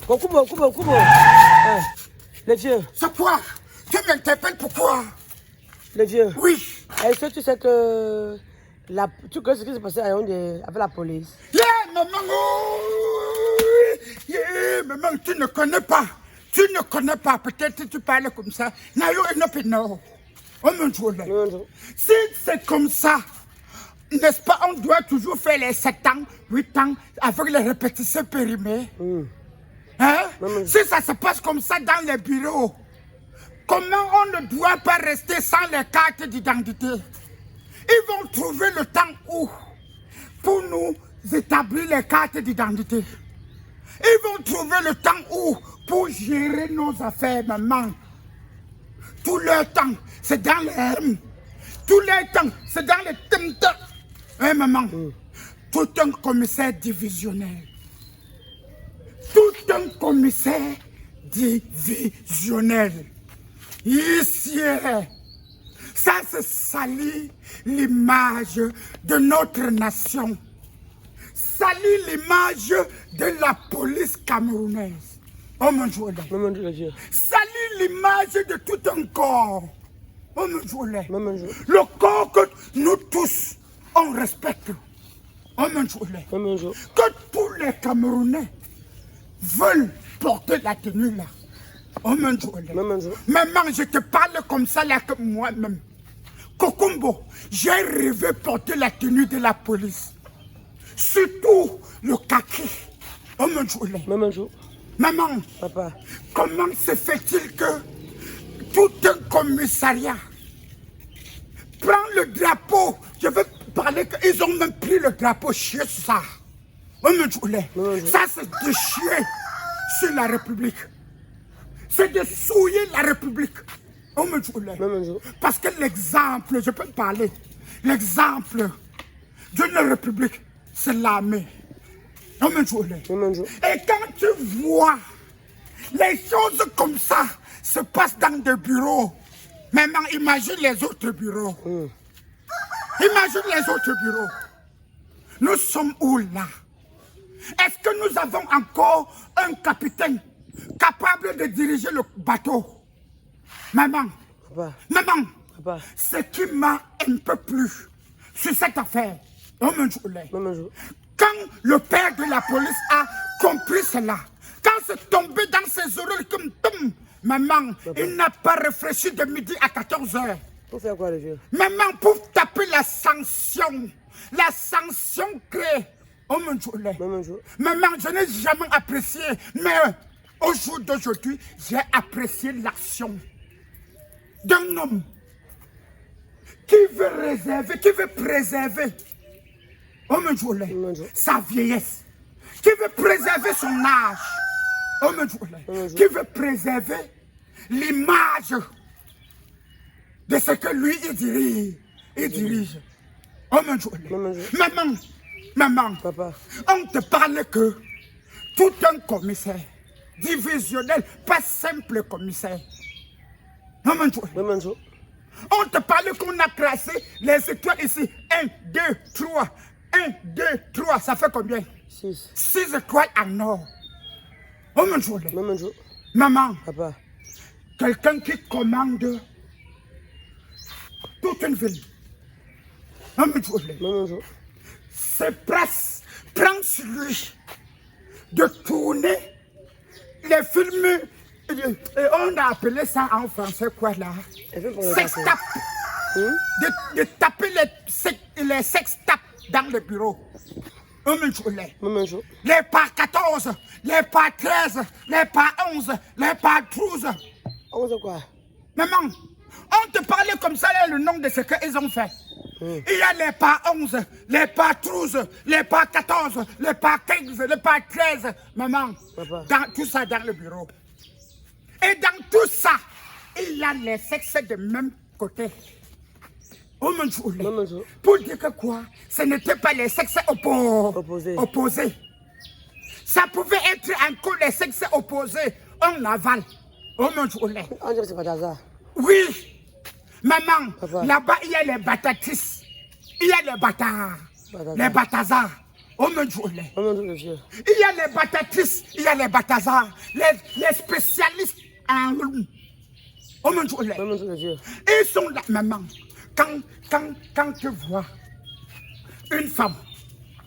Kubo. Le vieux. C'est quoi? Tu m'interpelles pourquoi? Le vieux. Oui. Est-ce que tu sais que tu connais ce qui s'est passé à Yaoundé avec la police? Maman, maman, tu ne connais pas. Tu ne connais pas. Peut-être que tu parles comme ça. Si c'est comme ça, n'est-ce pas, on doit toujours faire les 7 ans, 8 ans avec les répétitions périmées. Hein? Si ça se passe comme ça dans les bureaux, comment on ne doit pas rester sans les cartes d'identité? Ils vont trouver le temps où pour nous établir les cartes d'identité. Ils vont trouver le temps où pour gérer nos affaires, maman. Tout leur temps, c'est dans les M. Tout leur temps, c'est dans les temta. Hein, maman? Tout un commissaire divisionnel. Tout un commissaire divisionnel. Ici, ça se salit l'image de notre nation. Salit l'image de la police camerounaise. Oh mon Dieu. Salit l'image de tout un corps. Oh mon Dieu. Le corps que nous tous, on respecte. Oh mon Dieu. Que tous les Camerounais veulent porter la tenue là. Oh mon Dieu. Maman, je te parle comme ça là que moi-même. Kokumbo, j'ai rêvé porter la tenue de la police. Surtout le kaki. Oh mon Dieu. Maman, papa, comment se fait-il que tout un commissariat prend le drapeau? Je veux parler qu'ils ont même pris le drapeau chez ça. Oh mon Dieu. Ça c'est de chier sur la République. C'est de souiller la République. Oh mon Dieu. Parce que l'exemple, je peux parler, l'exemple d'une République, c'est l'armée. Oh mon Dieu. Et quand tu vois les choses comme ça se passent dans des bureaux, maintenant imagine les autres bureaux. Imagine les autres bureaux. Nous sommes où là? Est-ce que nous avons encore un capitaine capable de diriger le bateau? Maman, papa. Ce qui m'a un peu plu sur cette affaire, oh mon Dieu, quand le père de la police a compris cela, quand c'est tombé dans ses oreilles comme tom, maman, il n'a pas réfléchi de midi à 14 h. Pour faire quoi, le vieux? Maman, pour taper la sanction créée. Oh mon Dieu. Maman, je n'ai jamais apprécié, mais au jour d'aujourd'hui, j'ai apprécié l'action d'un homme qui veut préserver, oh mon Dieu, sa vieillesse, qui veut préserver son âge, oh mon Dieu, qui veut préserver l'image de ce que lui il dirige. Oh mon Dieu. Maman, papa, on te parle que tout un commissaire divisionnel, pas simple commissaire. Oh mon Dieu. On te parle qu'on a classé les étoiles ici. 1, 2, 3. 1, 2, 3. Ça fait combien? 6. 6 étoiles en or. Oh mon Dieu. Maman. Papa. Quelqu'un qui commande toute une ville. Oh mon Dieu. C'est presque prend sur lui de tourner les films. Et on a appelé ça en français quoi là? Sextape. De taper les sextapes dans le bureau. Les par 14, les par 13, les par 11, les par 12. 11 quoi? Maman, on te parlait comme ça là, le nom de ce qu'ils ont fait. Il y a les par 11, les par 12, les par 14, les par 15, les par 13. Maman, tout ça dans le bureau. Et dans tout ça, il y a les sexes de même côté. Oh mon Dieu. Pour dire que quoi? Ce n'était pas les sexes opposés. Ça pouvait être encore les sexes opposés en aval. Oh mon Dieu. On dirait que c'est pas hasard. Oui. Maman, là-bas, il y a les batatistes. Il y a les bâtards. Les batazars. Au nom du lait. Au nom de Dieu. Il y a les batatrices, il y a les batazars, les spécialistes en loup. Au nom du lait. Au nom de Dieu. Ils sont là, maman. Quand tu vois une femme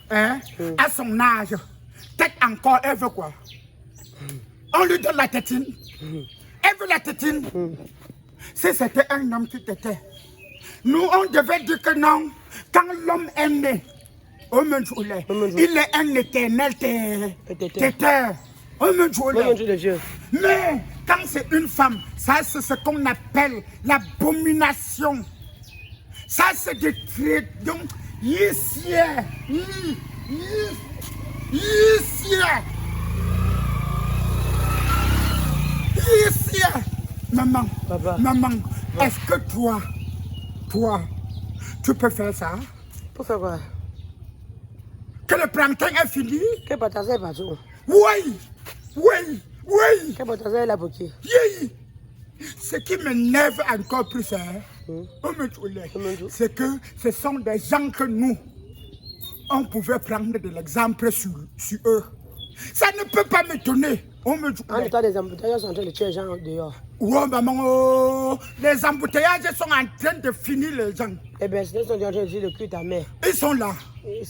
à son âge, peut-être encore, elle veut quoi? On lui donne la tétine. Elle veut la tétine. Si c'était un homme qui t'était, nous on devait dire que non. Quand l'homme est né, il est un éternel téteur. Au nom de Dieu. Mais quand c'est une femme, ça c'est ce qu'on appelle l'abomination. Ça c'est des traits. Donc, ici. Maman, Papa. maman, est-ce que toi, tu peux faire ça? Pour faire quoi? Que le plantain est fini? Que Bataza est partout. Oui. Que Bataza est là pour qui? Oui. Ce qui m'énerve encore plus, c'est que ce sont des gens que nous, on pouvait prendre de l'exemple sur eux. Ça ne peut pas m'étonner. En état des embouteillages sont en train de tuer les gens dehors. Oh maman, les embouteillages sont en train de finir les gens. Eh bien, ils sont en train de dire le cul ta mère. Ils sont là. Ils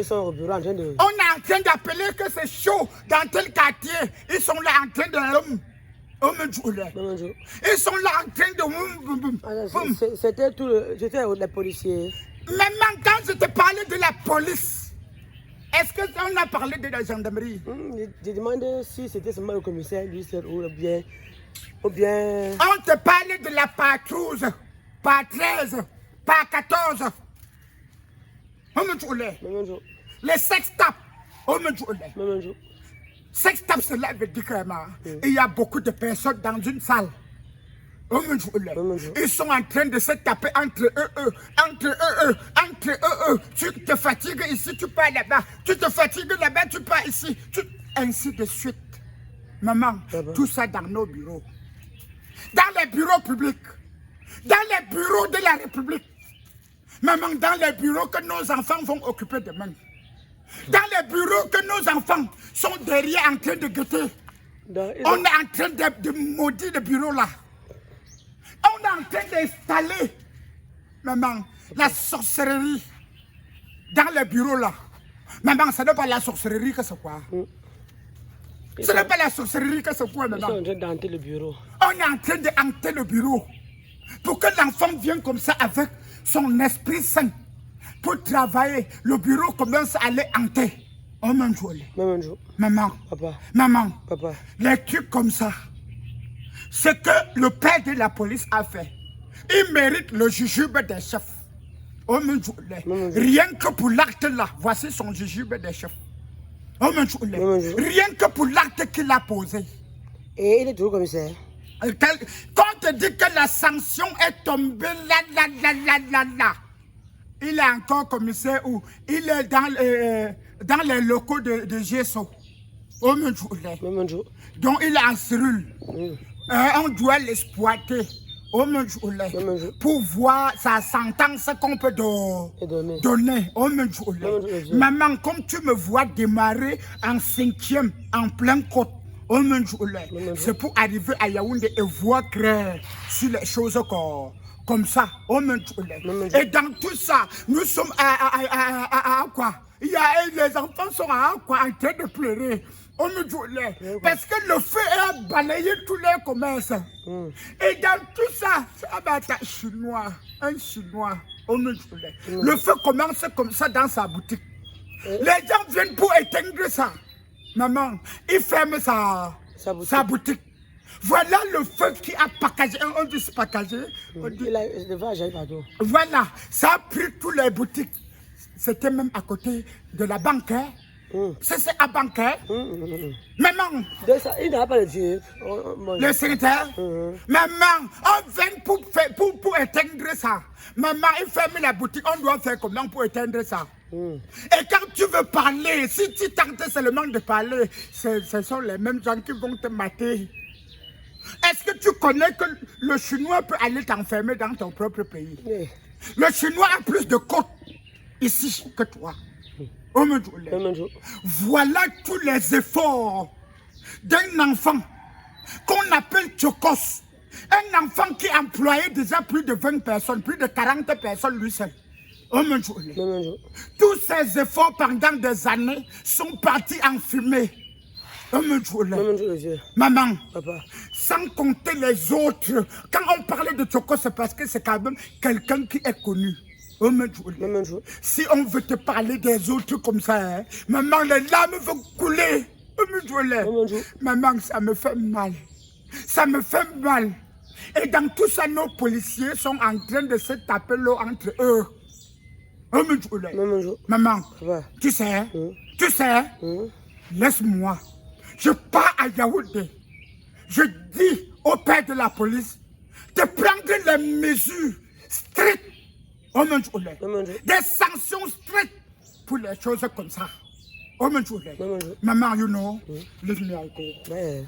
sont au bureau en train de... On est en train d'appeler que c'est chaud dans tel quartier. Ils sont là en train de... Ils sont là en train de... C'était les policiers. Maintenant, quand je te parlais de la police, est-ce qu'on a parlé de la gendarmerie? Je demandais si c'était seulement le commissaire, lui seul, ou bien... On te parlait de la part 12, part 13, part 14. Les sextapes. Sextapes, cela veut dire qu'il y a beaucoup de personnes dans une salle. Ils sont en train de se taper entre eux. Tu te fatigues ici, tu pars là-bas. Tu te fatigues là-bas, tu pars ici. Ainsi de suite. Maman, tout ça dans nos bureaux. Dans les bureaux publics. Dans les bureaux de la République. Maman, dans les bureaux que nos enfants vont occuper demain. Dans les bureaux que nos enfants sont derrière en train de guetter. On est en train de maudire le bureau là. On est en train d'installer, maman, la sorcellerie dans les bureaux là. Maman, ce n'est pas la sorcellerie que c'est quoi? Ce n'est pas la sorcellerie que c'est quoi, maman? Ils sont en train d'hanter le bureau. On est en train de hanter le bureau. Pour que l'enfant vienne comme ça avec son esprit sain. Pour travailler, le bureau commence à aller hanter. Oh mon Dieu. Maman. Papa. Maman. Papa. Les trucs comme ça. Ce que le père de la police a fait. Il mérite le jujube des chefs. Oh mon Dieu. Rien que pour l'acte là, voici son jujube des chefs. Oh mon Dieu. Rien que pour l'acte qu'il a posé. Et il est toujours commissaire. Quand on te dit que la sanction est tombée là. Il est encore commissaire ou il est dans les locaux de GSO. Oh mon Dieu. Donc il est en cellule. On doit l'exploiter. Oh mon Dieu. Pour voir sa sentence qu'on peut donner. Oh mon Dieu. Maman, comme tu me vois démarrer en 5e, en plein côte. Oh mon Dieu. C'est pour arriver à Yaoundé et voir clair sur les choses comme ça. Oh mon Dieu. Et dans tout ça, nous sommes à quoi? Les enfants sont à quoi? En train de pleurer. Oh mon Dieu. Parce que le feu a balayé tous les commerces. Et dans tout ça, c'est un Chinois. Un Chinois. Oh mon Dieu. Le feu commence comme ça dans sa boutique. Les gens viennent pour éteindre ça. Maman, il ferme sa boutique. Voilà le feu qui a packagé. On dit packagé. Voilà, ça a pris toutes les boutiques. C'était même à côté de la banque. C'est à banque. Maman. Il n'a pas le Dieu. Le secrétaire. Maman, on vient pour éteindre ça. Maman, il ferme la boutique. On doit faire comment pour éteindre ça? Et quand tu veux parler, si tu tentes seulement de parler, ce sont les mêmes gens qui vont te mater. Est-ce que tu connais que le Chinois peut aller t'enfermer dans ton propre pays? Le Chinois a plus de côtes ici que toi. Oh, mon Dieu. Voilà tous les efforts d'un enfant qu'on appelle Tchokos. Un enfant qui employait déjà plus de 20 personnes, plus de 40 personnes lui seul. Oh mon Dieu. Tous ces efforts pendant des années sont partis en fumée. Oh mon Dieu. Maman, papa, sans compter les autres, quand on parlait de Tchokos, c'est parce que c'est quand même quelqu'un qui est connu. Oh mon Dieu. Si on veut te parler des autres comme ça, hein, maman, les larmes vont couler. Oh mon Dieu. Maman, ça me fait mal. Ça me fait mal. Et dans tout ça, nos policiers sont en train de se taper l'eau entre eux. Oh mon Dieu. Maman, tu sais, laisse-moi. Je pars à Yaoundé. Je dis au père de la police de prendre les mesures strictes. Oh mon Dieu. Des sanctions strictes pour les choses comme ça. Oh mon Dieu. Maman, you know, leave me, I go.